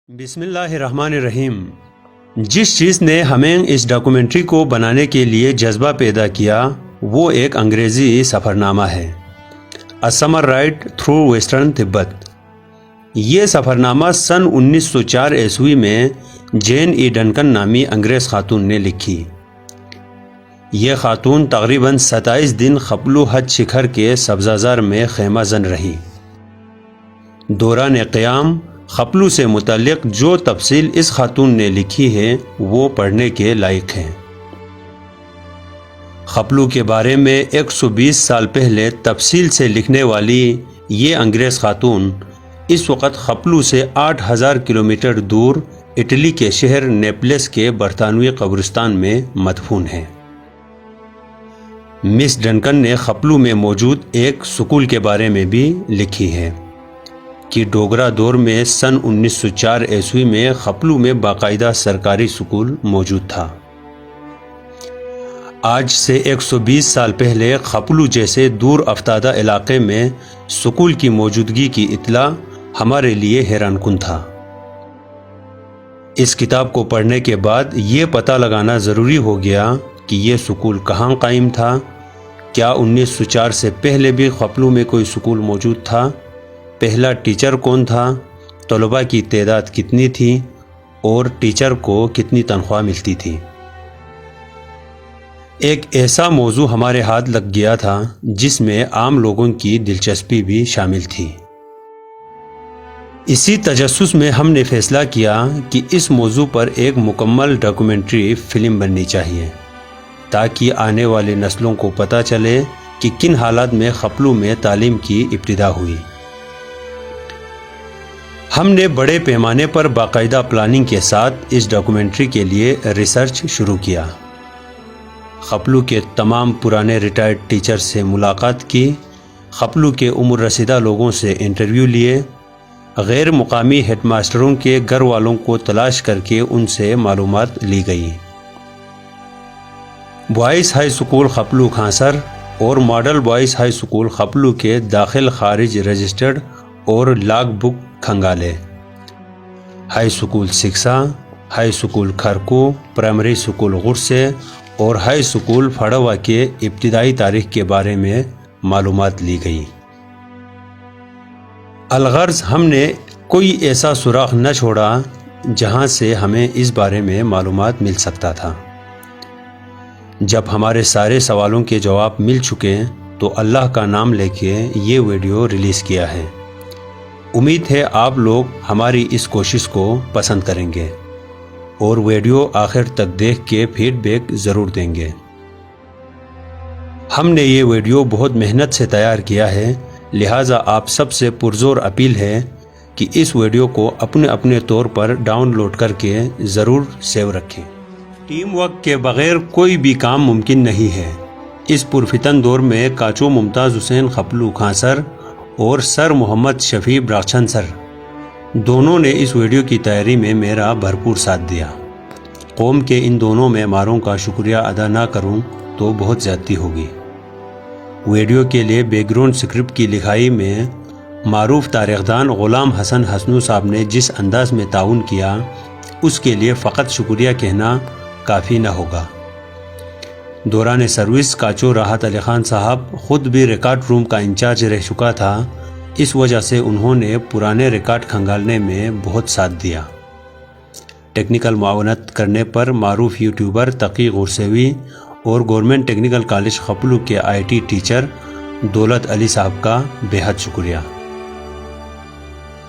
بسم اللہ الرحمن الرحیم۔ جس چیز نے ہمیں اس ڈاکومنٹری کو بنانے کے لیے جذبہ پیدا کیا وہ ایک انگریزی سفرنامہ ہے، اے سمر رائڈ تھرو ویسٹرن تبت۔ یہ سفرنامہ سن 1904 عیسوی میں جین ای ڈنکن نامی انگریز خاتون نے لکھی۔ یہ خاتون تقریباً 27 دن خپلو حج شکھر کے سبزہ میں خیمہ زن رہی۔ دوران قیام خپلو سے متعلق جو تفصیل اس خاتون نے لکھی ہے وہ پڑھنے کے لائق ہیں۔ خپلو کے بارے میں 120 سال پہلے تفصیل سے لکھنے والی یہ انگریز خاتون اس وقت خپلو سے 8000 کلومیٹر دور اٹلی کے شہر نیپلس کے برطانوی قبرستان میں مدفون ہے۔ مس ڈنکن نے خپلو میں موجود ایک سکول کے بارے میں بھی لکھی ہے کہ ڈوگرا دور میں سن 1904 عیسوی میں خپلو میں باقاعدہ سرکاری سکول موجود تھا۔ آج سے 120 سال پہلے خپلو جیسے دور افتادہ علاقے میں سکول کی موجودگی کی اطلاع ہمارے لیے حیران کن تھا۔ اس کتاب کو پڑھنے کے بعد یہ پتہ لگانا ضروری ہو گیا کہ یہ سکول کہاں قائم تھا، کیا 1904 سے پہلے بھی خپلو میں کوئی سکول موجود تھا، پہلا ٹیچر کون تھا، طلباء کی تعداد کتنی تھی اور ٹیچر کو کتنی تنخواہ ملتی تھی۔ ایک ایسا موضوع ہمارے ہاتھ لگ گیا تھا جس میں عام لوگوں کی دلچسپی بھی شامل تھی۔ اسی تجسس میں ہم نے فیصلہ کیا کہ اس موضوع پر ایک مکمل ڈاکومنٹری فلم بننی چاہیے تاکہ آنے والے نسلوں کو پتہ چلے کہ کن حالات میں خپلو میں تعلیم کی ابتدا ہوئی۔ ہم نے بڑے پیمانے پر باقاعدہ پلاننگ کے ساتھ اس ڈاکومنٹری کے لیے ریسرچ شروع کیا۔ خپلو کے تمام پرانے ریٹائرڈ ٹیچر سے ملاقات کی، خپلو کے عمر رسیدہ لوگوں سے انٹرویو لیے، غیر مقامی ہیڈ ماسٹروں کے گھر والوں کو تلاش کر کے ان سے معلومات لی گئی۔ Boys high school Khaplu Khanser اور model boys high school Khaplu کے داخل خارج رجسٹرڈ اور لاگ بک کھنگالے، high school Saksa, high school Kharku, primary school Ghursay اور ہائی سکول پھڑوا کے ابتدائی تاریخ کے بارے میں معلومات لی گئی۔ الغرض ہم نے کوئی ایسا سوراخ نہ چھوڑا جہاں سے ہمیں اس بارے میں معلومات مل سکتا تھا۔ جب ہمارے سارے سوالوں کے جواب مل چکے تو اللہ کا نام لے کے یہ ویڈیو ریلیز کیا ہے۔ امید ہے آپ لوگ ہماری اس کوشش کو پسند کریں گے اور ویڈیو آخر تک دیکھ کے فیڈ بیک ضرور دیں گے۔ ہم نے یہ ویڈیو بہت محنت سے تیار کیا ہے، لہٰذا آپ سب سے پرزور اپیل ہے کہ اس ویڈیو کو اپنے اپنے طور پر ڈاؤن لوڈ کر کے ضرور سیو رکھیں۔ ٹیم ورک کے بغیر کوئی بھی کام ممکن نہیں ہے۔ اس پرفتن دور میں کاچو ممتاز حسین خپلو کھانسر اور سر محمد شفیع براکچھن سر دونوں نے اس ویڈیو کی تیاری میں میرا بھرپور ساتھ دیا۔ قوم کے ان دونوں معماروں کا شکریہ ادا نہ کروں تو بہت زیادتی ہوگی۔ ویڈیو کے لیے بیک گراؤنڈ اسکرپٹ کی لکھائی میں معروف تاریخ دان غلام حسن حسنو صاحب نے جس انداز میں تعاون کیا اس کے لیے فقط شکریہ کہنا کافی نہ ہوگا۔ دوران سروس کاچو راحت علی خان صاحب خود بھی ریکارڈ روم کا انچارج رہ چکا تھا، اس وجہ سے انہوں نے پرانے ریکارڈ کھنگالنے میں بہت ساتھ دیا۔ ٹیکنیکل معاونت کرنے پر معروف یوٹیوبر تقی غرسیوی اور گورنمنٹ ٹیکنیکل کالج خپلو کے IT ٹیچر دولت علی صاحب کا بے حد شکریہ۔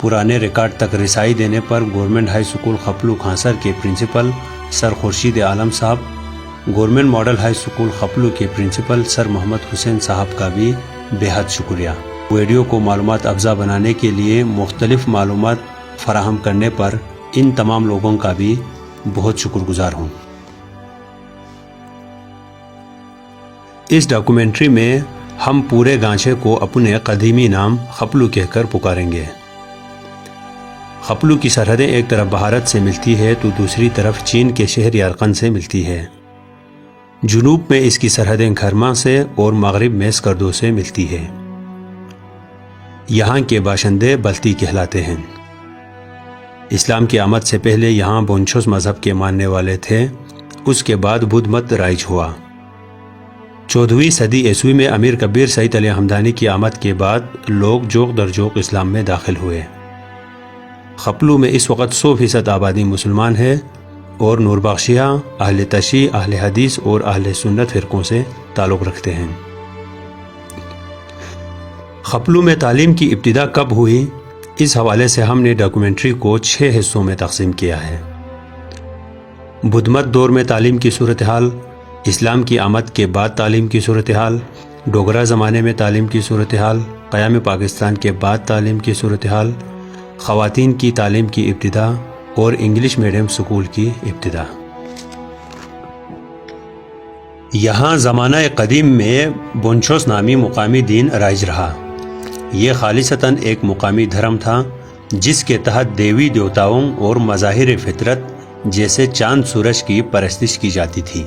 پرانے ریکارڈ تک رسائی دینے پر گورنمنٹ ہائی سکول خپلو کھانسر کے پرنسپل سر خورشید عالم صاحب، government model high school Khaplu کے پرنسپل سر محمد حسین صاحب کا بھی بے حد شکریہ۔ ویڈیو کو معلومات افزا بنانے کے لیے مختلف معلومات فراہم کرنے پر ان تمام لوگوں کا بھی بہت شکر گزار ہوں۔ اس ڈاکومنٹری میں ہم پورے گانچے کو اپنے قدیمی نام خپلو کہہ کر پکاریں گے۔ خپلو کی سرحدیں ایک طرف بھارت سے ملتی ہے تو دوسری طرف چین کے شہر یارقند سے ملتی ہے۔ جنوب میں اس کی سرحدیں کھرما سے اور مغرب میں اسکردو سے ملتی ہے۔ یہاں کے باشندے بلتی کہلاتے ہیں۔ اسلام کی آمد سے پہلے یہاں بونچھوس مذہب کے ماننے والے تھے، اس کے بعد بدھ مت رائج ہوا۔ 14ویں صدی عیسوی میں امیر کبیر سعید علی ہمدانی کی آمد کے بعد لوگ جوق در جوق اسلام میں داخل ہوئے۔ خپلو میں اس وقت 100% آبادی مسلمان ہے اور نوربخشیہ اہل تشیع، اہل حدیث اور اہل سنت فرقوں سے تعلق رکھتے ہیں۔ خپلو میں تعلیم کی ابتدا کب ہوئی، اس حوالے سے ہم نے ڈاکومنٹری کو 6 حصوں میں تقسیم کیا ہے۔ بدھ مت دور میں تعلیم کی صورتحال، اسلام کی آمد کے بعد تعلیم کی صورتحال، ڈوگرا زمانے میں تعلیم کی صورتحال، قیام پاکستان کے بعد تعلیم کی صورتحال، خواتین کی تعلیم کی ابتدا اور انگلش میڈیم سکول کی ابتدا۔ یہاں زمانہ قدیم میں بونچھوس نامی مقامی دین رائج رہا۔ یہ خالصتاً ایک مقامی دھرم تھا جس کے تحت دیوی دیوتاؤں اور مظاہر فطرت جیسے چاند سورج کی پرستش کی جاتی تھی۔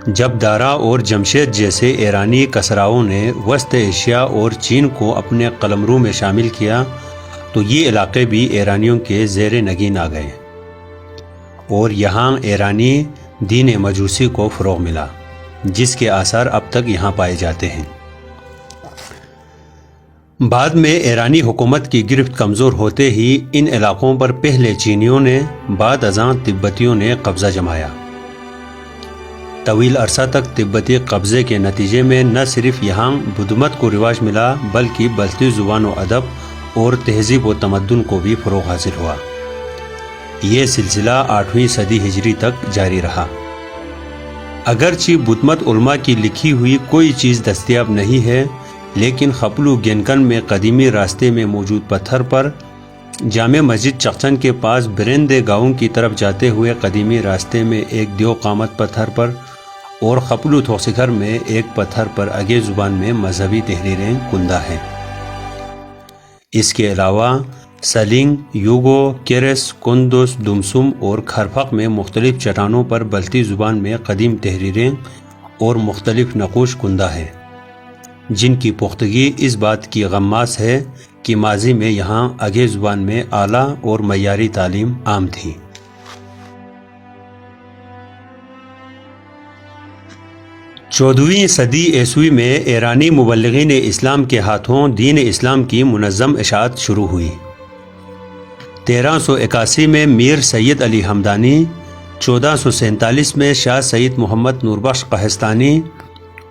جب دارا اور جمشید جیسے ایرانی کسراؤں نے وسط ایشیا اور چین کو اپنے قلمرو میں شامل کیا تو یہ علاقے بھی ایرانیوں کے زیر نگین آ گئے اور یہاں ایرانی دین مجوسی کو فروغ ملا، جس کے آثار اب تک یہاں پائے جاتے ہیں۔ بعد میں ایرانی حکومت کی گرفت کمزور ہوتے ہی ان علاقوں پر پہلے چینیوں نے، بعد ازاں تبتیوں نے قبضہ جمایا۔ طویل عرصہ تک تبتی قبضے کے نتیجے میں نہ صرف یہاں بدھ مت کو رواج ملا بلکہ بلتی زبان و ادب اور تہذیب و تمدن کو بھی فروغ حاصل ہوا۔ یہ سلسلہ 8ویں صدی ہجری تک جاری رہا۔ اگرچہ بدھ مت علماء کی لکھی ہوئی کوئی چیز دستیاب نہیں ہے، لیکن خپلو گینکن میں قدیمی راستے میں موجود پتھر پر، جامع مسجد چقچن کے پاس برندے گاؤں کی طرف جاتے ہوئے قدیمی راستے میں ایک دیو قامت پتھر پر اور خپلو تھوسکھر میں ایک پتھر پر اگے زبان میں مذہبی تحریریں کندہ ہیں۔ اس کے علاوہ سلنگ، یوگو، کرس، کندس، دمسم اور کھرفق میں مختلف چٹانوں پر بلتی زبان میں قدیم تحریریں اور مختلف نقوش کندہ ہیں، جن کی پختگی اس بات کی غماس ہے کہ ماضی میں یہاں اگے زبان میں اعلیٰ اور معیاری تعلیم عام تھی۔ 14ویں صدی عیسوی میں ایرانی مبلغین اسلام کے ہاتھوں دین اسلام کی منظم اشاعت شروع ہوئی۔ 1381 میں میر سید علی ہمدانی، 1447 میں شاہ سید محمد نوربخش قہستانی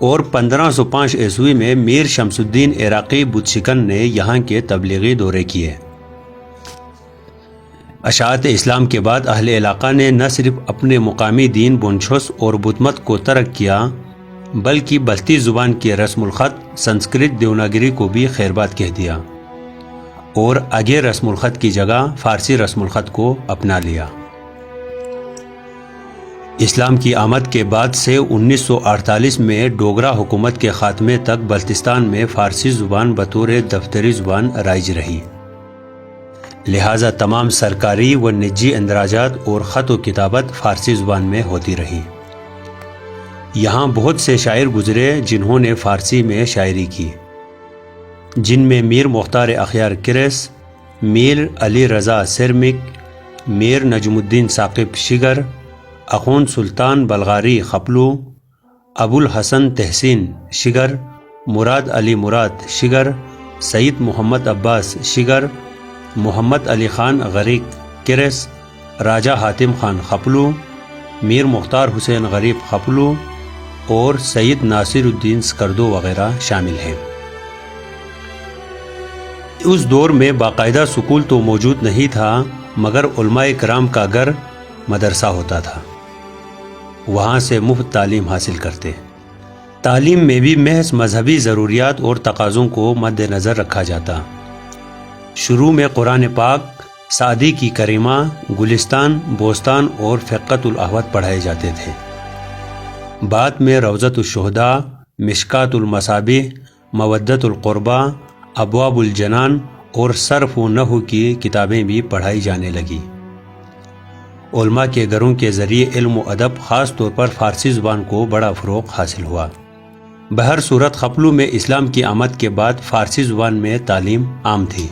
اور 1505 عیسوی میں میر شمس الدین عراقی بدھ شکن نے یہاں کے تبلیغی دورے کیے۔ اشاعت اسلام کے بعد اہل علاقہ نے نہ صرف اپنے مقامی دین بونچھوس اور بدھ مت کو ترک کیا بلکہ بلتی زبان کے رسم الخط سنسکرت دیوناگری کو بھی خیرباد کہہ دیا اور آگے رسم الخط کی جگہ فارسی رسم الخط کو اپنا لیا۔ اسلام کی آمد کے بعد سے 1948 میں ڈوگرا حکومت کے خاتمے تک بلتستان میں فارسی زبان بطور دفتری زبان رائج رہی، لہٰذا تمام سرکاری و نجی اندراجات اور خط و کتابت فارسی زبان میں ہوتی رہی۔ یہاں بہت سے شاعر گزرے جنہوں نے فارسی میں شاعری کی، جن میں میر مختار اخیار کرس، میر علی رضا سرمک، میر نجم الدین ثاقب شگر، اخون سلطان بلغاری خپلو، ابو الحسن تحسین شگر، مراد علی مراد شگر، سید محمد عباس شگر، محمد علی خان غریق کرس، راجہ حاتم خان خپلو، میر مختار حسین غریب خپلو اور سید ناصر الدین سکردو وغیرہ شامل ہیں۔ اس دور میں باقاعدہ سکول تو موجود نہیں تھا مگر علماء کرام کا گھر مدرسہ ہوتا تھا، وہاں سے مفت تعلیم حاصل کرتے۔ تعلیم میں بھی محض مذہبی ضروریات اور تقاضوں کو مد نظر رکھا جاتا۔ شروع میں قرآن پاک، سعدی کی کریمہ، گلستان، بوستان اور فقۃ الاحوت پڑھائے جاتے تھے۔ بعد میں روضۃ الشہداء، مشکات المصابیح، مودۃ القربہ، ابواب الجنان اور صرف و نحو کی کتابیں بھی پڑھائی جانے لگیں۔ علماء کے گھروں کے ذریعے علم و ادب خاص طور پر فارسی زبان کو بڑا فروغ حاصل ہوا۔ بہر صورت خپلو میں اسلام کی آمد کے بعد فارسی زبان میں تعلیم عام تھی۔